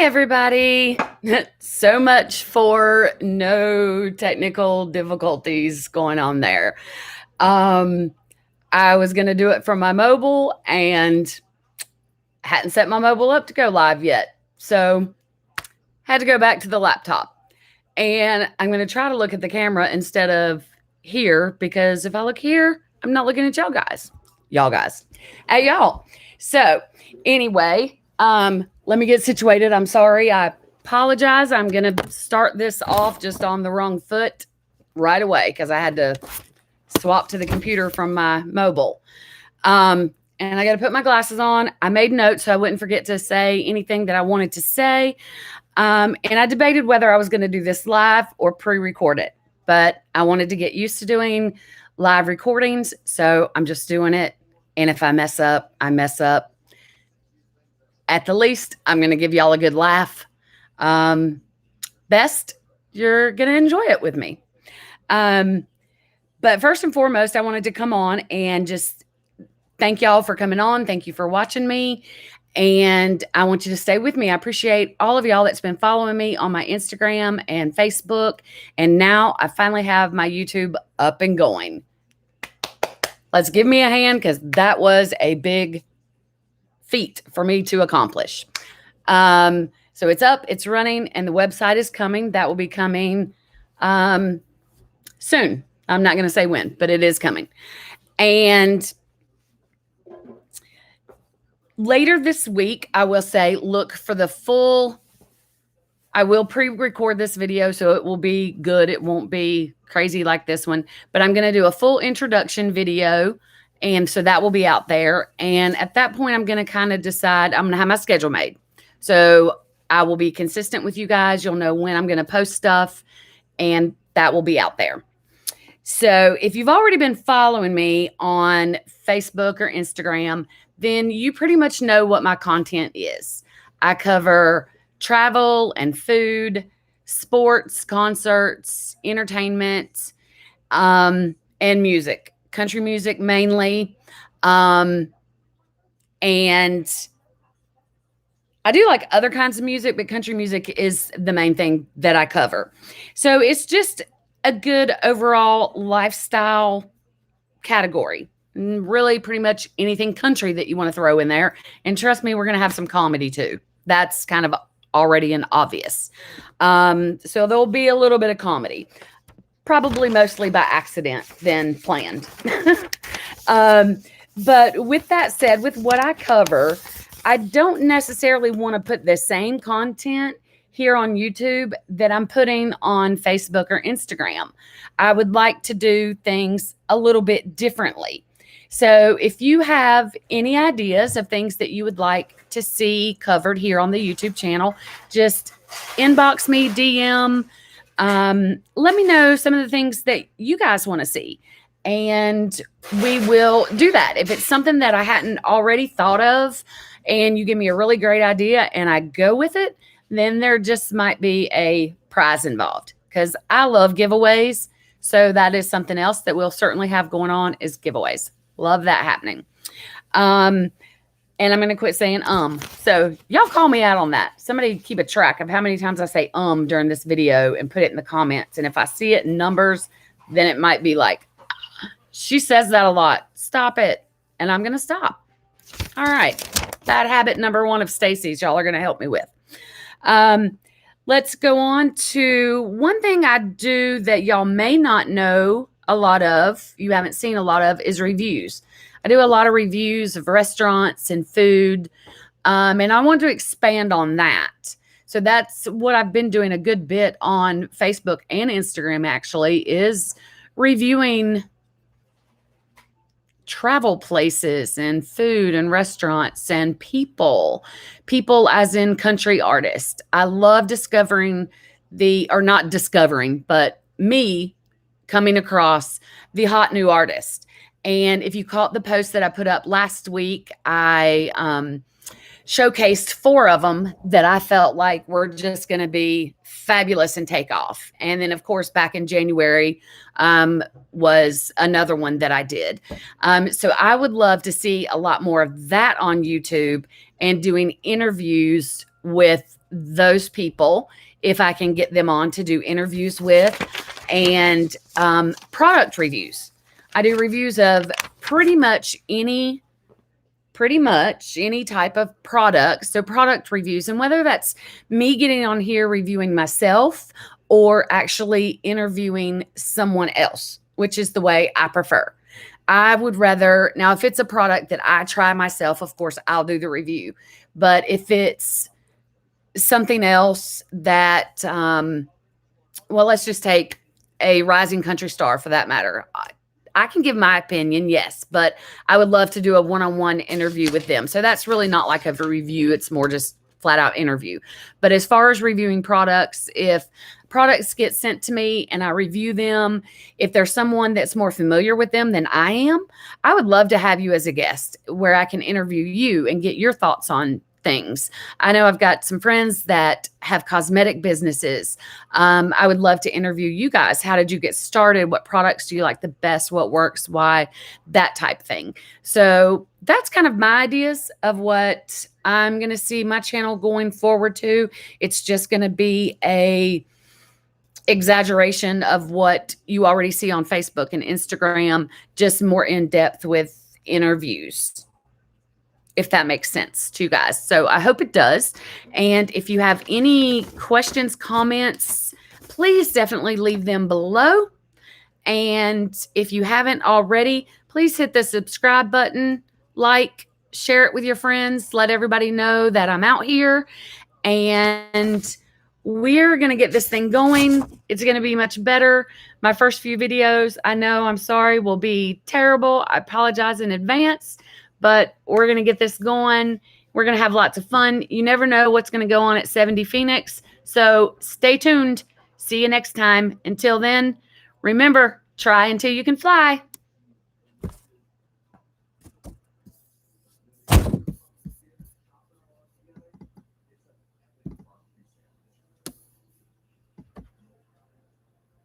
everybody. So much for no technical difficulties going on there. I was going to do it from my mobile and hadn't set my mobile up to go live yet. So had to go back to the laptop. And I'm going to try to look at the camera instead of here, because if I look here, I'm not looking at y'all guys. Hey, y'all. So anyway, let me get situated. I'm sorry. I apologize. I'm going to start this off just on the wrong foot right away because I had to swap to the computer from my mobile. And I got to put my glasses on. I made notes so I wouldn't forget to say anything that I wanted to say. And I debated whether I was going to do this live or pre-record it, but I wanted to get used to doing live recordings. So I'm just doing it. And if I mess up, I mess up. At the least, I'm going to give y'all a good laugh. Best, you're going to enjoy it with me. But first and foremost, I wanted to come on and just thank y'all for coming on. Thank you for watching me. And I want you to stay with me. I appreciate all of y'all that's been following me on my Instagram and Facebook. And now I finally have my YouTube up and going. Let's give me a hand because that was a big feat for me to accomplish. So it's up, it's running, and the website is coming. That will be coming soon. I'm not going to say when, but it is coming. And later this week, I will say, look for the full. I will pre-record this video, so it will be good. It won't be crazy like this one, but I'm going to do a full introduction video. And so that will be out there. And at that point, I'm going to kind of decide, I'm going to have my schedule made. So I will be consistent with you guys. You'll know when I'm going to post stuff, and that will be out there. So if you've already been following me on Facebook or Instagram, then you pretty much know what my content is. I cover travel and food, sports, concerts, entertainment, and music. Country music mainly. And I do like other kinds of music, but country music is the main thing that I cover. So it's just a good overall lifestyle category. Really pretty much anything country that you want to throw in there. And trust me, we're going to have some comedy too. That's kind of already an obvious. So there'll be a little bit of comedy. Probably mostly by accident than planned. But with that said, with what I cover, I don't necessarily want to put the same content here on YouTube that I'm putting on Facebook or Instagram. I would like to do things a little bit differently. So if you have any ideas of things that you would like to see covered here on the YouTube channel, just inbox me, DM. Let me know some of the things that you guys want to see, and we will do that. If it's something that I hadn't already thought of and you give me a really great idea and I go with it, then there just might be a prize involved because I love giveaways. So that is something else that we'll certainly have going on is giveaways. Love that happening. And I'm going to quit saying, so y'all call me out on that. Somebody keep a track of how many times I say, during this video and put it in the comments. And if I see it in numbers, then it might be like, she says that a lot. Stop it. And I'm going to stop. All right. Bad habit number 1 of Stacy's y'all are going to help me with. Let's go on to one thing I do that y'all may not know a lot of, you haven't seen a lot of, is reviews. I do a lot of reviews of restaurants and food, and I want to expand on that. So that's what I've been doing a good bit on Facebook and Instagram, actually, is reviewing travel places and food and restaurants and people as in country artists. I love discovering not discovering, but me coming across the hot new artist. And if you caught the post that I put up last week, I showcased 4 of them that I felt like were just going to be fabulous and take off. And then, of course, back in January was another one that I did. So I would love to see a lot more of that on YouTube and doing interviews with those people if I can get them on to do interviews with, and product reviews. I do reviews of pretty much any type of product. So product reviews, and whether that's me getting on here reviewing myself or actually interviewing someone else, which is the way I prefer. I would rather, now if it's a product that I try myself, of course I'll do the review. But if it's something else that, well, let's just take a rising country star for that matter. I can give my opinion, yes, but I would love to do a one-on-one interview with them. So that's really not like a review. It's more just flat out interview. But as far as reviewing products, if products get sent to me and I review them, if there's someone that's more familiar with them than I am, I would love to have you as a guest where I can interview you and get your thoughts on things. I know I've got some friends that have cosmetic businesses. I would love to interview you guys. How did you get started? What products do you like the best? What works? Why? That type thing. So that's kind of my ideas of what I'm going to see my channel going forward to. It's just going to be a exaggeration of what you already see on Facebook and Instagram, just more in depth with interviews, if that makes sense to you guys. So I hope it does. And if you have any questions, comments, please definitely leave them below. And if you haven't already, please hit the subscribe button, like, share it with your friends, let everybody know that I'm out here. And we're going to get this thing going. It's going to be much better. My first few videos, I know, I'm sorry, will be terrible. I apologize in advance. But we're going to get this going. We're going to have lots of fun. You never know what's going to go on at 70 Phoenix. So stay tuned. See you next time. Until then, remember, try until you can fly.